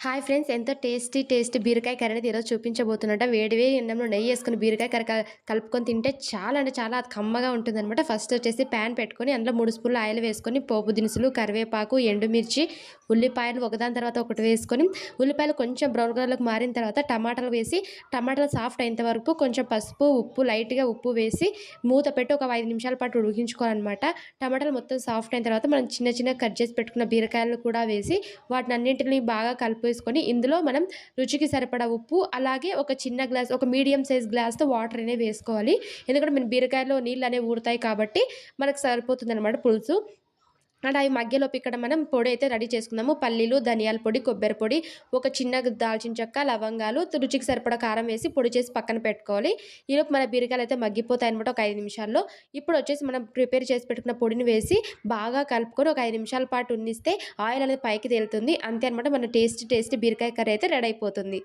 Hi friends! ఎంతో tasty బీరకాయ curry అనేది ఈరోజు చూపించబోతున్నట. వేడి వేడి అన్నంలో నెయ్యేసుకొని బీరకాయ కర్రీ కలుపుకొని తింటే చాలా అంటే చాలా కమ్మగా ఉంటుందనమాట. ఫస్ట్ వచ్చేసి ప్యాన్ పెట్టుకొని అందులో 3 స్పూన్ల ఆయిల్ వేసుకొని పోపు దినుసులు, కరివేపాకు, ఎండుమిర్చి, ఉల్లిపాయలు ఒకదాని తర్వాత ఒకటి వేసుకొని ఉల్లిపాయలు కొంచెం బ్రౌన్ కలర్‌లోకి మారిన తర్వాత టమాటాలు వేసి టమాటాలు సాఫ్ట్ అయ్యేంత వరకు కొంచెం పసుపు, ఉప్పు లైట్‌గా ఉప్పు వేసి మూత పెట్టి ఒక 5 నిమిషాల పాటు ఉడికించుకోవాలనమాట. టమాటాలు మొత్తం సాఫ్ట్ అయిన తర్వాత మనం చిన్నగా కట్ చేసి పెట్టుకున్న బీరకాయలు కూడా వేసి వాటినన్నింటిని బాగా కలిపేసుకొని ఇందులో మనం రుచికి సరిపడా ఉప్పు, అలాగే ఒక చిన్న గ్లాస్ ఒక మీడియం సైజ్ గ్లాస్‌తో వాటర్ అనేవి వేసుకోవాలి. ఎందుకంటే మన బీరకాయలో నీళ్ళనేవి ఊరుతాయి కాబట్టి మనకు సరిపోతుందనమాట పులుసు. అండ్ అవి మధ్యలోపు ఇక్కడ మనం పొడి అయితే రెడీ చేసుకుందాము. పల్లీలు, ధనియాల పొడి, కొబ్బరి పొడి, ఒక చిన్న దాల్చిన చెక్క, లవంగాలు, రుచికి సరిపడా కారం వేసి పొడి చేసి పక్కన పెట్టుకోవాలి. ఈలోపు మన బీరకాయలు అయితే మగ్గిపోతాయన్నమాట ఒక 5 నిమిషాల్లో. ఇప్పుడు వచ్చేసి మనం ప్రిపేర్ చేసి పెట్టుకున్న పొడిని వేసి బాగా కలుపుకొని ఒక 5 నిమిషాల పాటు ఉన్నిస్తే ఆయిల్ అనేది పైకి తేలుతుంది. అంతే అనమాట, మన టేస్టీ బీరకాయ కర్రీ అయితే రెడీ అయిపోతుంది.